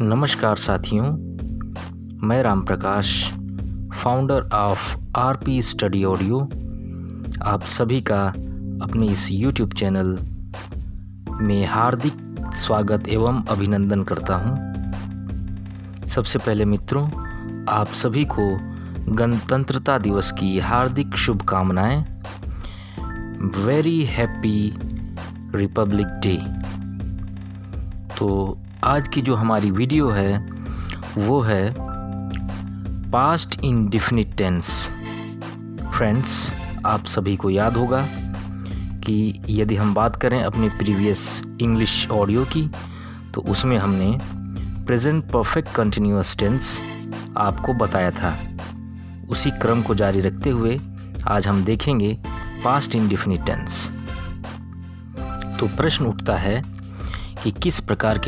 नमस्कार साथियों, मैं Ram Prakash, founder of RP study audio, आप सभी का अपने इस यूट्यूब चैनल में हार्दिक स्वागत एवं अभिनंदन करता हूं। सबसे पहले मित्रों, आप सभी को गणतंत्रता दिवस की हार्दिक शुभकामनाएं। Very happy Republic day. तो आज की जो हमारी वीडियो है वो है पास्ट इंडेफिनिट टेंस। फ्रेंड्स, आप सभी को याद होगा कि यदि हम बात करें अपने प्रीवियस इंग्लिश ऑडियो की, तो उसमें हमने प्रेजेंट परफेक्ट कंटिन्यूअस टेंस आपको बताया था। उसी क्रम को जारी रखते हुए आज हम देखेंगे पास्ट इंडेफिनिट टेंस। तो प्रश्न उठता है कि किस प्रकार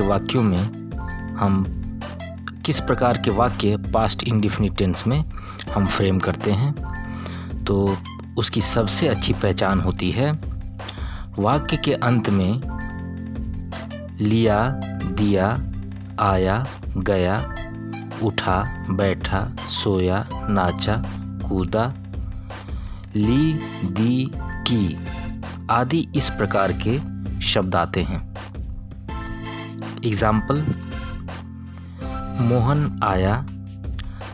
के वाक्य पास्ट इंडेफिनिट टेंस में हम फ्रेम करते हैं। तो उसकी सबसे अच्छी पहचान होती है वाक्य के अंत में लिया, दिया, आया, गया, उठा, बैठा, सोया, नाचा, कूदा, ली, दी, की आदि इस प्रकार के शब्द आते हैं। एग्जाम्पल: मोहन आया,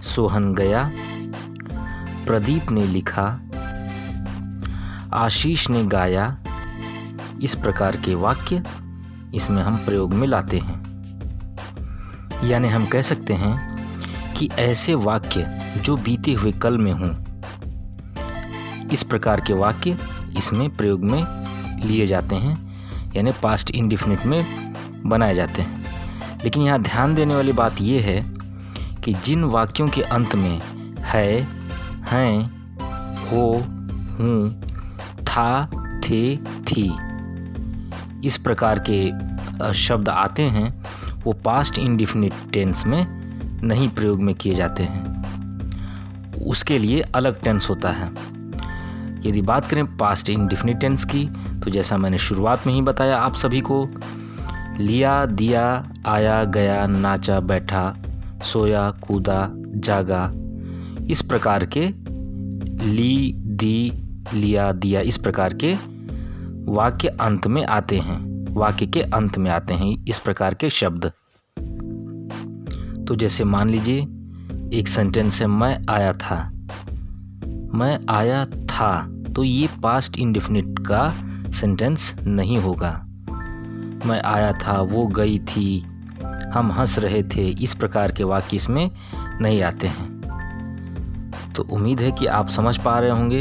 सोहन गया, प्रदीप ने लिखा, आशीष ने गाया। इस प्रकार के वाक्य इसमें हम प्रयोग में लाते हैं। यानी हम कह सकते हैं कि ऐसे वाक्य जो बीते हुए कल में हों, इस प्रकार के वाक्य इसमें प्रयोग में लिए जाते हैं, यानी पास्ट इंडेफिनिट में बनाए जाते हैं। लेकिन यहाँ ध्यान देने वाली बात यह है कि जिन वाक्यों के अंत में है, हैं, हो, हूँ, था, थे, थी इस प्रकार के शब्द आते हैं, वो पास्ट इंडेफिनिट टेंस में नहीं प्रयोग में किए जाते हैं। उसके लिए अलग टेंस होता है। यदि बात करें पास्ट इंडेफिनिट टेंस की, तो जैसा मैंने शुरुआत में ही बताया आप सभी को, लिया, दिया, आया, गया, नाचा, बैठा, सोया, कूदा, जागा, इस प्रकार के ली, दी, लिया, दिया इस प्रकार के वाक्य अंत में आते हैं, वाक्य के अंत में आते हैं इस प्रकार के शब्द। तो जैसे मान लीजिए एक सेंटेंस है, मैं आया था। मैं आया था, तो ये पास्ट इंडेफिनिट का सेंटेंस नहीं होगा। मैं आया था, वो गई थी, हम हंस रहे थे, इस प्रकार के वाक्य इसमें नहीं आते हैं। तो उम्मीद है कि आप समझ पा रहे होंगे।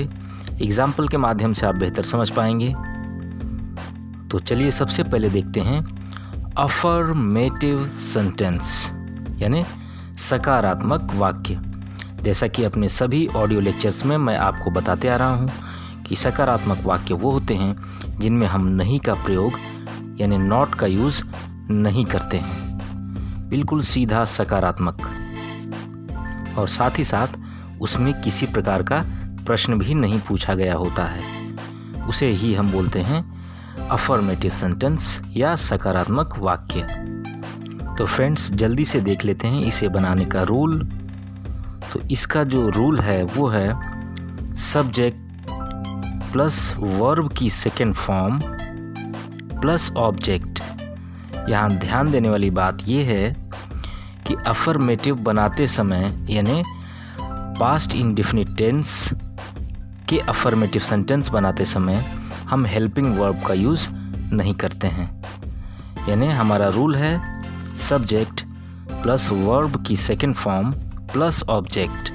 एग्जाम्पल के माध्यम से आप बेहतर समझ पाएंगे। तो चलिए सबसे पहले देखते हैं अफर्मेटिव सेंटेंस, यानी सकारात्मक वाक्य। जैसा कि अपने सभी ऑडियो लेक्चर्स में मैं आपको बताते आ रहा हूँ कि सकारात्मक वाक्य वो होते हैं जिनमें हम नहीं का प्रयोग यानी नॉट का यूज़ नहीं करते हैं। बिल्कुल सीधा सकारात्मक, और साथ ही साथ उसमें किसी प्रकार का प्रश्न भी नहीं पूछा गया होता है। उसे ही हम बोलते हैं अफर्मेटिव सेंटेंस या सकारात्मक वाक्य। तो फ्रेंड्स, जल्दी से देख लेते हैं इसे बनाने का रूल। तो इसका जो रूल है वो है सब्जेक्ट प्लस वर्ब की सेकेंड फॉर्म प्लस ऑब्जेक्ट। यहाँ ध्यान देने वाली बात यह है कि अफर्मेटिव बनाते समय यानी पास्ट इंडेफिनिट टेंस के अफर्मेटिव सेंटेंस बनाते समय हम हेल्पिंग वर्ब का यूज़ नहीं करते हैं। यानी हमारा रूल है सब्जेक्ट प्लस वर्ब की second form plus object.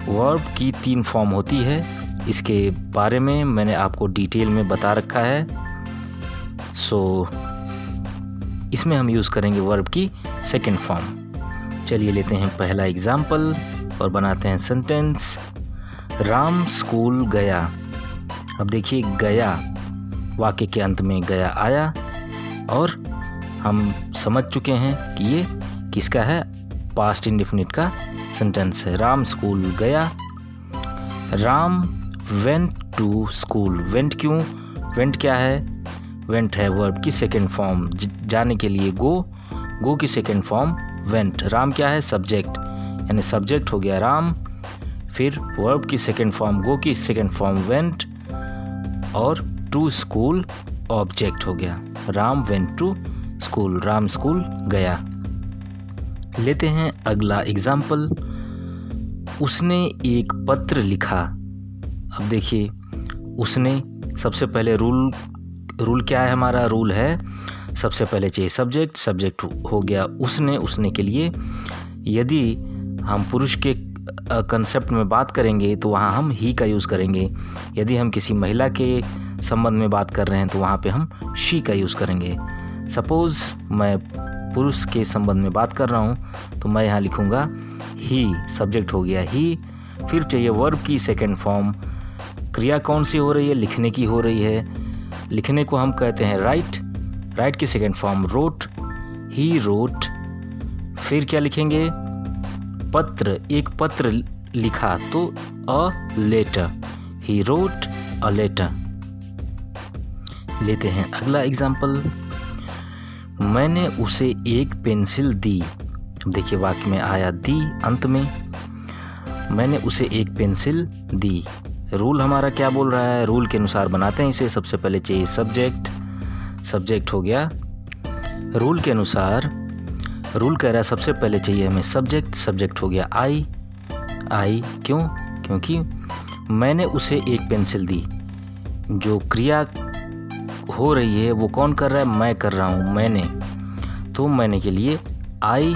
Verb की 3 फॉर्म होती है, इसके बारे में मैंने आपको डिटेल में बता रखा है। सो इसमें हम यूज़ करेंगे वर्ब की सेकेंड फॉर्म। चलिए लेते हैं पहला एग्जाम्पल और बनाते हैं सेंटेंस। राम स्कूल गया। अब देखिए, गया वाक्य के अंत में गया आया, और हम समझ चुके हैं कि ये किसका है, पास्ट इंडेफिनिट का सेंटेंस है। राम स्कूल गया। Ram went to school. Went क्यों? वेंट क्या है? वेंट है वर्ब की सेकेंड फॉर्म, जाने के लिए गो, गो की सेकेंड फॉर्म वेंट। राम क्या है? सब्जेक्ट, यानी सब्जेक्ट हो गया राम। फिर वर्ब की सेकेंड फॉर्म गो की सेकेंड फॉर्म वेंट, और टू स्कूल ऑब्जेक्ट हो गया। Ram went to school, Ram school गया। लेते हैं अगला एग्जाम्पल। उसने एक पत्र लिखा। अब देखिए, उसने, सबसे पहले रूल क्या है हमारा? रूल है सबसे पहले चाहिए सब्जेक्ट, सब्जेक्ट हो गया उसने। उसने के लिए यदि हम पुरुष के कंसेप्ट में बात करेंगे तो वहाँ हम ही का यूज़ करेंगे। यदि हम किसी महिला के संबंध में बात कर रहे हैं तो वहाँ पे हम शी का यूज़ करेंगे। सपोज़ मैं पुरुष के संबंध में बात कर रहा हूँ तो मैं यहाँ लिखूँगा ही, सब्जेक्ट हो गया ही। फिर चाहिए वर्ब की सेकेंड फॉर्म। क्रिया कौन सी हो रही है? लिखने की हो रही है। लिखने को हम कहते हैं राइट। राइट की second form wrote, he wrote. फिर क्या लिखेंगे? पत्र, एक पत्र लिखा तो a letter, he wrote a letter. लेते हैं अगला एग्जाम्पल। मैंने उसे एक पेंसिल दी। अब देखिए वाक्य में आया दी अंत में। मैंने उसे एक पेंसिल दी। रूल हमारा क्या बोल रहा है? रूल के अनुसार बनाते हैं इसे। सबसे पहले चाहिए सब्जेक्ट, सब्जेक्ट हो गया। रूल के अनुसार रूल कह रहा है सबसे पहले चाहिए हमें सब्जेक्ट, सब्जेक्ट हो गया आई। आई क्यों? क्योंकि मैंने उसे एक पेंसिल दी। जो क्रिया हो रही है वो कौन कर रहा है? मैं कर रहा हूँ, मैंने। तो मैंने के लिए आई।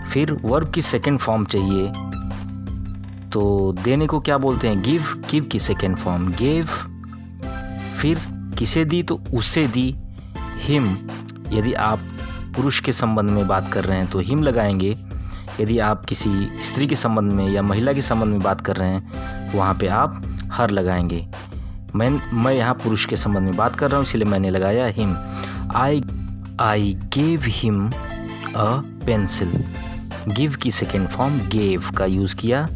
फिर वर्ब की सेकेंड फॉर्म चाहिए, तो देने को क्या बोलते हैं? गिव। गिव की सेकेंड फॉर्म गेव। फिर किसे दी? तो उसे दी, हिम। यदि आप पुरुष के संबंध में बात कर रहे हैं तो हिम लगाएंगे। यदि आप किसी स्त्री के संबंध में या महिला के संबंध में बात कर रहे हैं तो वहाँ पे आप हर लगाएंगे। मैं यहाँ पुरुष के संबंध में बात कर रहा हूँ इसलिए मैंने लगाया him. I gave him a pencil. Give की सेकेंड फॉर्म गेव का यूज़ किया।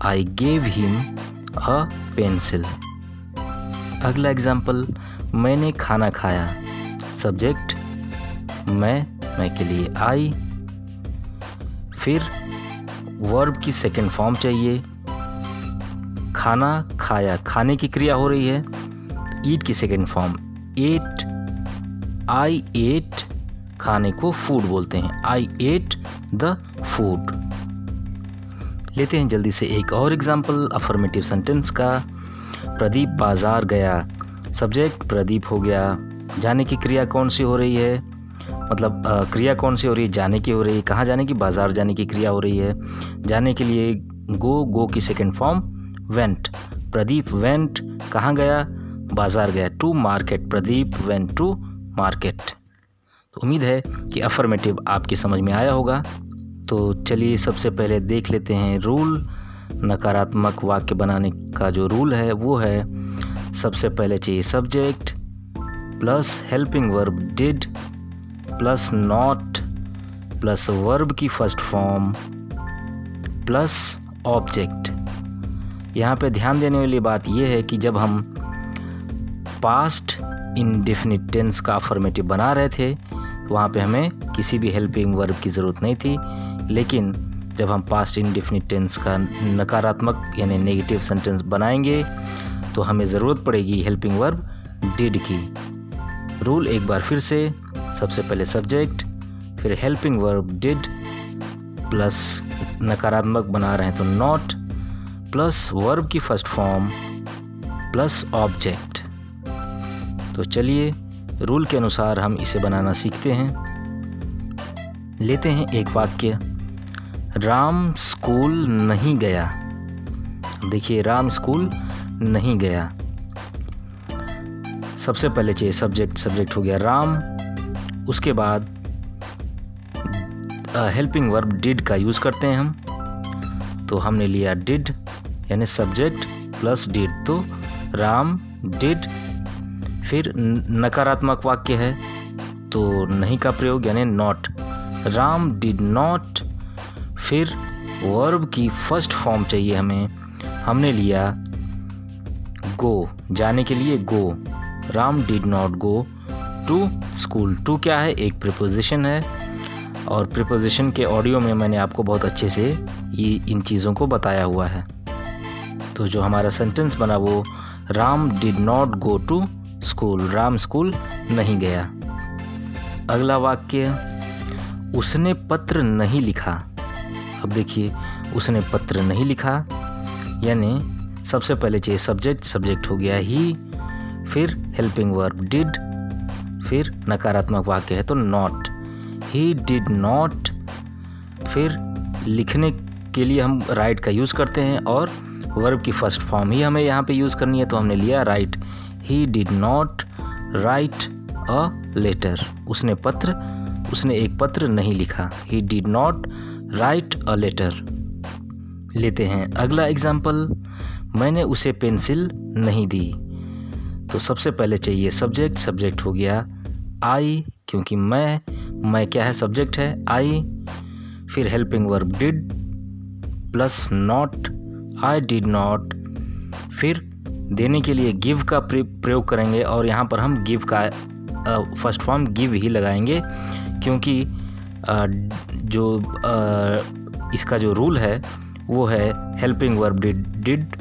I gave him a pencil. अगला एग्जाम्पल, मैंने खाना खाया। सब्जेक्ट मैं के लिए आई। फिर वर्ब की सेकेंड फॉर्म चाहिए। खाना खाया, खाने की क्रिया हो रही है। ईट की सेकेंड फॉर्म एट। आई एट, खाने को फूड बोलते हैं। आई एट द फूड। लेते हैं जल्दी से एक और एग्जाम्पल अफर्मेटिव सेंटेंस का। प्रदीप बाजार गया। सब्जेक्ट प्रदीप हो गया। जाने की क्रिया कौन सी हो रही है? मतलब क्रिया कौन सी हो रही है? जाने की हो रही है। कहाँ जाने की? बाजार जाने की क्रिया हो रही है। जाने के लिए गो की second form went. Pradeep went, कहाँ गया? बाजार गया। To market, Pradeep went to market. तो उम्मीद है कि अफर्मेटिव आपकी समझ में आया होगा। तो चलिए सबसे पहले देख लेते हैं रूल। नकारात्मक वाक्य बनाने का जो रूल है वो है सबसे पहले चाहिए subject plus helping verb did plus not plus verb की फर्स्ट फॉर्म प्लस ऑब्जेक्ट। यहाँ पे ध्यान देने वाली बात यह है कि जब हम पास्ट इंडेफिनिट टेंस का अफर्मेटिव बना रहे थे तो वहाँ पे हमें किसी भी हेल्पिंग वर्ब की ज़रूरत नहीं थी। लेकिन जब हम पास्ट इंडेफिनिट टेंस का नकारात्मक यानी नेगेटिव सेंटेंस बनाएंगे तो हमें ज़रूरत पड़ेगी हेल्पिंग वर्ब डिड की। रूल एक बार फिर से, सबसे पहले सब्जेक्ट फिर हेल्पिंग वर्ब डिड प्लस नकारात्मक बना रहे हैं तो नॉट प्लस वर्ब की फर्स्ट फॉर्म प्लस ऑब्जेक्ट। तो चलिए रूल के अनुसार हम इसे बनाना सीखते हैं। लेते हैं एक वाक्य, राम स्कूल नहीं गया। देखिए राम स्कूल नहीं गया। सबसे पहले चाहिए सब्जेक्ट, सब्जेक्ट हो गया राम। उसके बाद हेल्पिंग वर्ब डिड का यूज़ करते हैं हम। तो हमने लिया डिड यानी सब्जेक्ट प्लस डिड, तो राम डिड। फिर नकारात्मक वाक्य है तो नहीं का प्रयोग यानी नॉट, राम डिड नॉट। फिर वर्ब की फर्स्ट फॉर्म चाहिए हमें, हमने लिया गो, जाने के लिए go. Ram did not go to school. To क्या है? एक प्रीपोजिशन है। और प्रीपोजिशन के ऑडियो में मैंने आपको बहुत अच्छे से ये इन चीज़ों को बताया हुआ है। तो जो हमारा सेंटेंस बना वो Ram did not go to school, Ram school नहीं गया। अगला वाक्य, उसने पत्र नहीं लिखा। अब देखिए, उसने पत्र नहीं लिखा, यानी सबसे पहले चाहिए सब्जेक्ट, सब्जेक्ट हो गया ही, फिर हेल्पिंग वर्ब डिड, फिर नकारात्मक वाक्य है तो नॉट, ही डिड नॉट, फिर लिखने के लिए हम राइट का यूज़ करते हैं और वर्ब की फर्स्ट फॉर्म ही हमें यहाँ पे यूज़ करनी है, तो हमने लिया write, he did not write a letter. उसने एक पत्र नहीं लिखा, he did not write a letter. लेते हैं अगला एग्जाम्पल, मैंने उसे पेंसिल नहीं दी। तो सबसे पहले चाहिए सब्जेक्ट, सब्जेक्ट हो गया आई, क्योंकि मैं क्या है, सब्जेक्ट है आई, फिर helping verb did plus not, I did not, फिर देने के लिए गिव का प्रयोग करेंगे और यहाँ पर हम गिव का फर्स्ट फॉर्म गिव ही लगाएंगे, क्योंकि इसका जो रूल है वो है helping verb did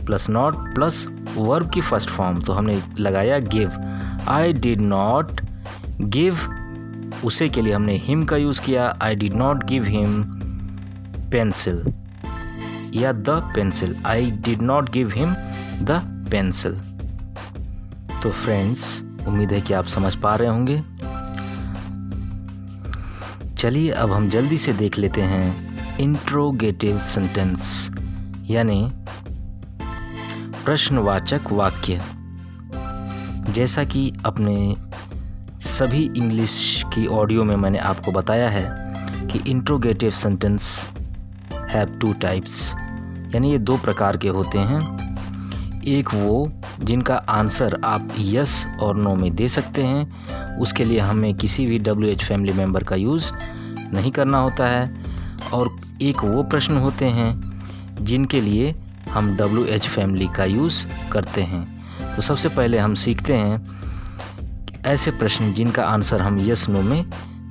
plus not plus verb की फर्स्ट फॉर्म, तो हमने लगाया give. I did not give, उसे के लिए हमने हिम का यूज़ किया, I did not give him pencil या the pencil, I did not give him the pencil. तो फ्रेंड्स, उम्मीद है कि आप समझ पा रहे होंगे। चलिए अब हम जल्दी से देख लेते हैं इंट्रोगेटिव सेंटेंस, यानी प्रश्नवाचक वाक्य। जैसा कि अपने सभी इंग्लिश की ऑडियो में मैंने आपको बताया है कि interrogative sentence have two types, यानी ये दो प्रकार के होते हैं। एक वो जिनका आंसर आप यस और नो में दे सकते हैं, उसके लिए हमें किसी भी WH फैमिली मेम्बर का यूज़ नहीं करना होता है, और एक वो प्रश्न होते हैं जिनके लिए हम WH फैमिली का यूज़ करते हैं। तो सबसे पहले हम सीखते हैं ऐसे प्रश्न जिनका आंसर हम यस नो में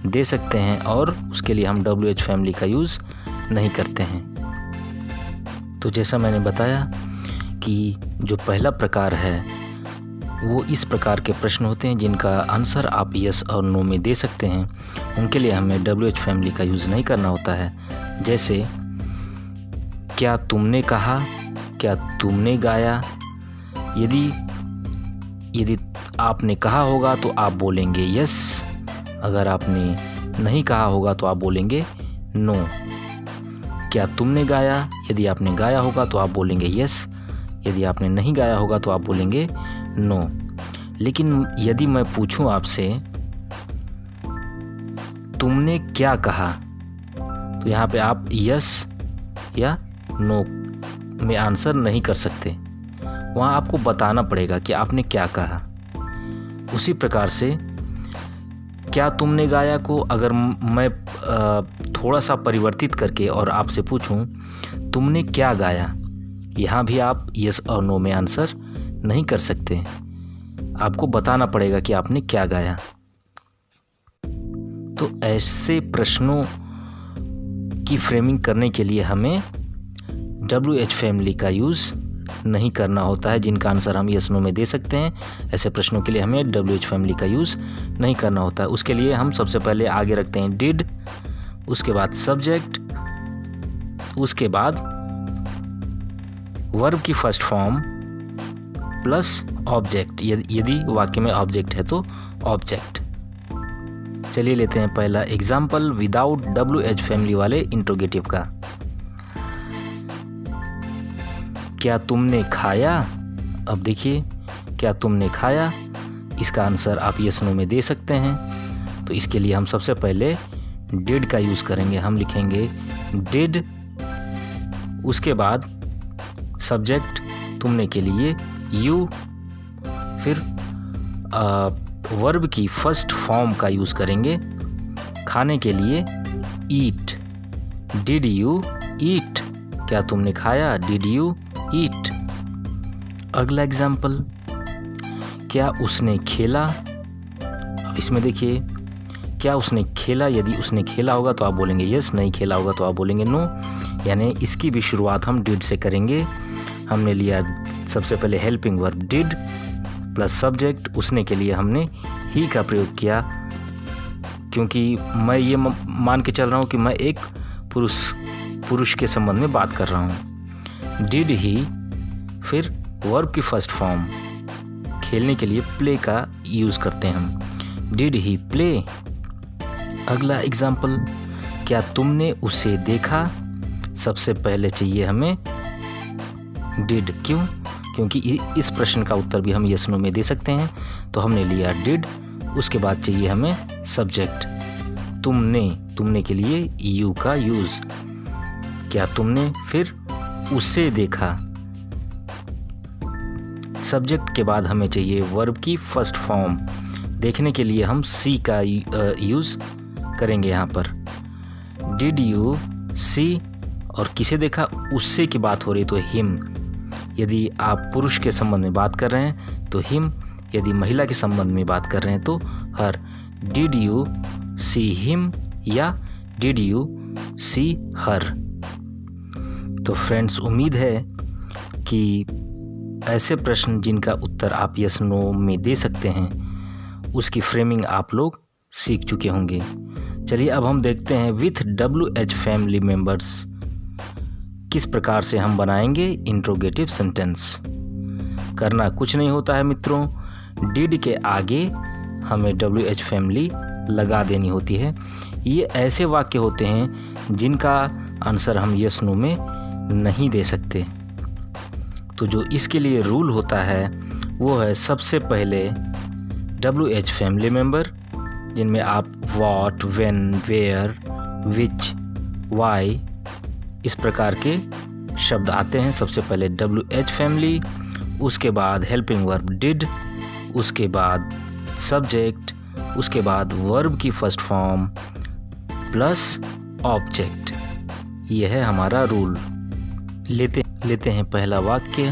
दे सकते हैं और उसके लिए हम WH फैमिली का यूज़ नहीं करते हैं। तो जैसा मैंने बताया कि जो पहला प्रकार है वो इस प्रकार के प्रश्न होते हैं जिनका आंसर आप यस और नो में दे सकते हैं, उनके लिए हमें WH फैमिली का यूज़ नहीं करना होता है। जैसे क्या तुमने कहा, क्या तुमने गाया। यदि आपने कहा होगा तो आप बोलेंगे यस, अगर आपने नहीं कहा होगा तो आप बोलेंगे नो। क्या तुमने गाया, यदि आपने गाया होगा तो आप बोलेंगे यस, यदि आपने नहीं गाया होगा तो आप बोलेंगे नो। लेकिन यदि मैं पूछूं आपसे तुमने क्या कहा, तो यहाँ पे आप यस या नो में आंसर नहीं कर सकते, वहाँ आपको बताना पड़ेगा कि आपने क्या कहा। उसी प्रकार से क्या तुमने गाया को अगर मैं थोड़ा सा परिवर्तित करके और आपसे पूछूं तुमने क्या गाया, यहाँ भी आप यस और नो में आंसर नहीं कर सकते, आपको बताना पड़ेगा कि आपने क्या गाया। तो ऐसे प्रश्नों की फ्रेमिंग करने के लिए हमें WH फैमिली का यूज़ नहीं करना होता है, जिनका आंसर हम यस नो में दे सकते हैं। ऐसे प्रश्नों के लिए हमें WH फैमिली का यूज़ नहीं करना होता है। उसके लिए हम सबसे पहले आगे रखते हैं डिड, उसके बाद सब्जेक्ट, उसके बाद वर्ब की फर्स्ट फॉर्म प्लस ऑब्जेक्ट, यदि वाक्य में ऑब्जेक्ट है तो ऑब्जेक्ट। चलिए लेते हैं पहला एग्जाम्पल विदाउट WH फैमिली वाले इंट्रोगेटिव का। क्या तुमने खाया। अब देखिए, क्या तुमने खाया, इसका आंसर आप यस नो में दे सकते हैं। तो इसके लिए हम सबसे पहले डिड का यूज़ करेंगे। हम लिखेंगे डिड, उसके बाद सब्जेक्ट तुमने के लिए यू, फिर वर्ब की फर्स्ट फॉर्म का यूज़ करेंगे। खाने के लिए ईट, डिड यू ईट, क्या तुमने खाया, डिड यू ईट। अगला एग्जाम्पल, क्या उसने खेला। अब इसमें देखिए क्या उसने खेला, यदि उसने खेला होगा तो आप बोलेंगे यस, नहीं खेला होगा तो आप बोलेंगे नो। यानी इसकी भी शुरुआत हम डिड से करेंगे। हमने लिया सबसे पहले helping verb did plus subject, उसने के लिए हमने ही का प्रयोग किया, क्योंकि मैं ये मान के चल रहा हूँ कि मैं एक पुरुष के संबंध में बात कर रहा हूँ। डिड ही, फिर वर्ब की फर्स्ट फॉर्म, खेलने के लिए प्ले का यूज़ करते हैं हम, डिड ही प्ले। अगला एग्जाम्पल, क्या तुमने उसे देखा। सबसे पहले चाहिए हमें डिड, क्यों? क्योंकि इस प्रश्न का उत्तर भी हम यस नो में दे सकते हैं, तो हमने लिया डिड। उसके बाद चाहिए हमें सब्जेक्ट, तुमने के लिए यू का यूज़, क्या तुमने, फिर उसे देखा। सब्जेक्ट के बाद हमें चाहिए वर्ब की फर्स्ट फॉर्म, देखने के लिए हम सी का यूज़ करेंगे यहाँ पर। डिड यू सी, और किसे देखा, उससे की बात हो रही तो हिम। यदि आप पुरुष के संबंध में बात कर रहे हैं तो हिम, यदि महिला के संबंध में बात कर रहे हैं तो हर। डिड यू सी हिम या डिड यू सी हर। तो फ्रेंड्स, उम्मीद है कि ऐसे प्रश्न जिनका उत्तर आप यस नो में दे सकते हैं, उसकी फ्रेमिंग आप लोग सीख चुके होंगे। चलिए अब हम देखते हैं विथ WH फैमिली मेंबर्स किस प्रकार से हम बनाएंगे इंट्रोगेटिव सेंटेंस। करना कुछ नहीं होता है मित्रों, डिड के आगे हमें WH फैमिली लगा देनी होती है। ये ऐसे वाक्य होते हैं जिनका आंसर हम यस नो में नहीं दे सकते। तो जो इसके लिए रूल होता है वो है सबसे पहले WH फैमिली मेंबर, जिनमें आप what, when, where, which, why इस प्रकार के शब्द आते हैं। सबसे पहले WH फैमिली, उसके बाद हेल्पिंग वर्ब डिड, उसके बाद सब्जेक्ट, उसके बाद वर्ब की फर्स्ट फॉर्म प्लस ऑब्जेक्ट। यह है हमारा रूल। लेते हैं पहला वाक्य,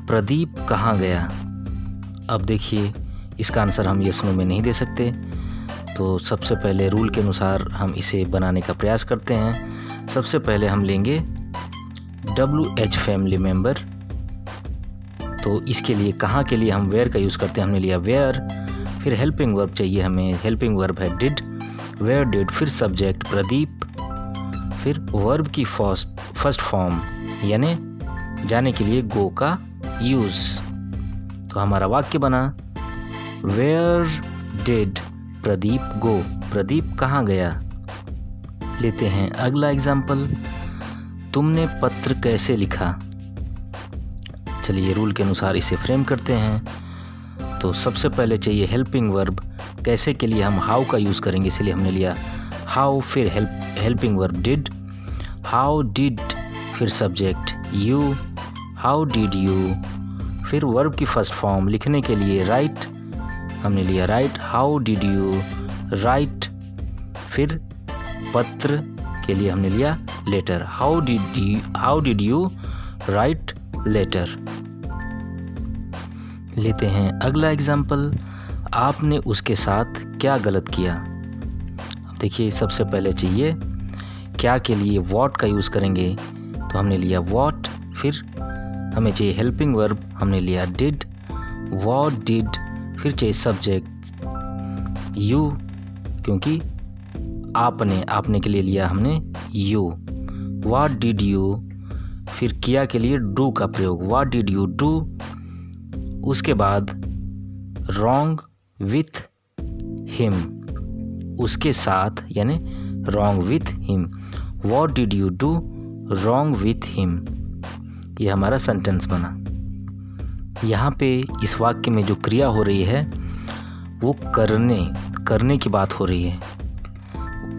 प्रदीप कहाँ गया। अब देखिए, इसका आंसर हम यस नो में नहीं दे सकते, तो सबसे पहले रूल के अनुसार हम इसे बनाने का प्रयास करते हैं। सबसे पहले हम लेंगे WH फैमिली मेंबर, तो इसके लिए कहाँ के लिए हम वेयर का यूज़ करते हैं, हमने लिया वेयर। फिर हेल्पिंग वर्ब चाहिए हमें, हेल्पिंग वर्ब है डिड, वेयर डिड, फिर सब्जेक्ट प्रदीप, फिर वर्ब की फर्स्ट फॉर्म यानी जाने के लिए गो का यूज़। तो हमारा वाक्य बना, वेयर डिड प्रदीप गो, प्रदीप कहाँ गया। लेते हैं अगला एग्जाम्पल, तुमने पत्र कैसे लिखा। चलिए रूल के अनुसार इसे फ्रेम करते हैं। तो सबसे पहले चाहिए हेल्पिंग वर्ब, कैसे के लिए हम हाउ का यूज़ करेंगे, इसलिए हमने लिया हाउ, फिर helping verb did, how did, फिर subject you, how did you, फिर वर्ब की फर्स्ट फॉर्म लिखने के लिए राइट, हमने लिया write, how did you write, फिर पत्र के लिए हमने लिया letter, how did you write letter. लेते हैं अगला एग्जाम्पल, आपने उसके साथ क्या गलत किया। अब देखिए, सबसे पहले चाहिए क्या के लिए व्हाट का यूज़ करेंगे, तो हमने लिया व्हाट, फिर हमें चाहिए हेल्पिंग वर्ब, हमने लिया डिड, व्हाट डिड, फिर चाहिए सब्जेक्ट यू, क्योंकि आपने के लिए लिया हमने यू, व्हाट डिड यू, फिर किया के लिए डू का प्रयोग, व्हाट डिड यू डू, उसके बाद रॉन्ग विथ हिम, उसके साथ यानी wrong with him, what did you do wrong with him. ये हमारा सेंटेंस बना। यहाँ पे इस वाक्य में जो क्रिया हो रही है वो करने की बात हो रही है,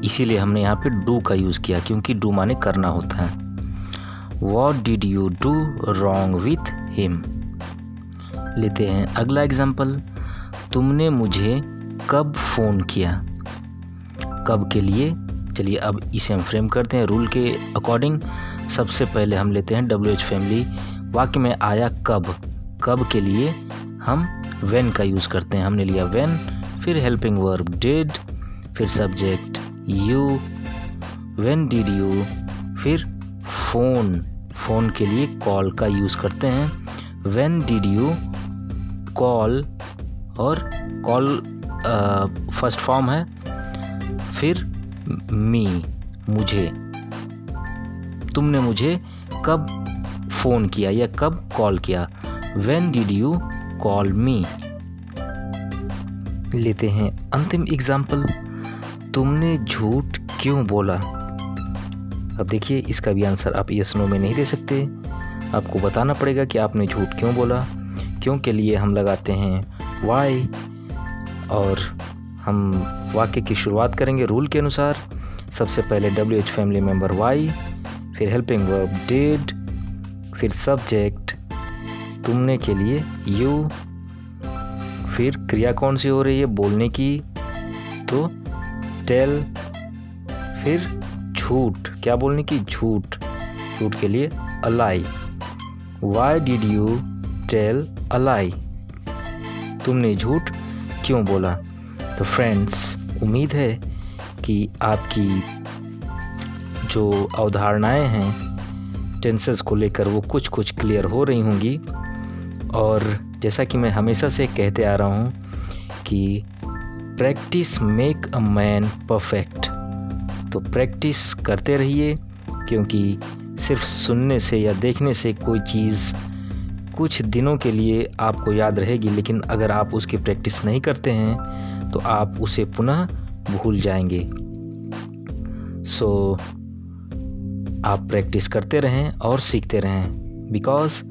इसीलिए हमने यहाँ पे डू का यूज़ किया, क्योंकि डू माने करना होता है। What did you do wrong with him? लेते हैं अगला एग्जाम्पल, तुमने मुझे कब फ़ोन किया। कब के लिए, चलिए अब इसे हम फ्रेम करते हैं रूल के अकॉर्डिंग। सबसे पहले हम लेते हैं WH फैमिली, वाक्य में आया कब के लिए हम when का यूज़ करते हैं, हमने लिया when, फिर हेल्पिंग वर्ब डिड, फिर subject you, when did you, फिर फ़ोन के लिए कॉल का यूज़ करते हैं, व्हेन डिड यू कॉल, और कॉल फर्स्ट फॉर्म है, फिर मी मुझे, तुमने मुझे कब फ़ोन किया या कब कॉल किया, व्हेन डिड यू कॉल मी। लेते हैं अंतिम एग्जाम्पल, तुमने झूठ क्यों बोला। अब देखिए इसका भी आंसर आप यस नो में नहीं दे सकते, आपको बताना पड़ेगा कि आपने झूठ क्यों बोला। क्यों के लिए हम लगाते हैं वाई, और हम वाक्य की शुरुआत करेंगे रूल के अनुसार। सबसे पहले WH फैमिली मेंबर वाई, फिर हेल्पिंग वर्ब डिड, फिर सब्जेक्ट तुमने के लिए यू, फिर क्रिया कौन सी हो रही है बोलने की, तो टेल, फिर झूठ, क्या बोलने की, झूठ, झूठ के लिए a lie, why did you tell a lie, तुमने झूठ क्यों बोला। तो फ्रेंड्स, उम्मीद है कि आपकी जो अवधारणाएं हैं टेंसेस को लेकर वो कुछ क्लियर हो रही होंगी। और जैसा कि मैं हमेशा से कहते आ रहा हूँ कि practice make a man perfect, तो प्रैक्टिस करते रहिए, क्योंकि सिर्फ सुनने से या देखने से कोई चीज़ कुछ दिनों के लिए आपको याद रहेगी, लेकिन अगर आप उसकी प्रैक्टिस नहीं करते हैं तो आप उसे पुनः भूल जाएंगे। सो आप प्रैक्टिस करते रहें और सीखते रहें, because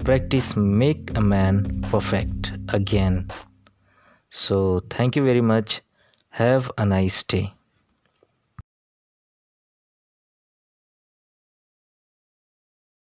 practice make a man perfect again. So thank you very much, have a nice day.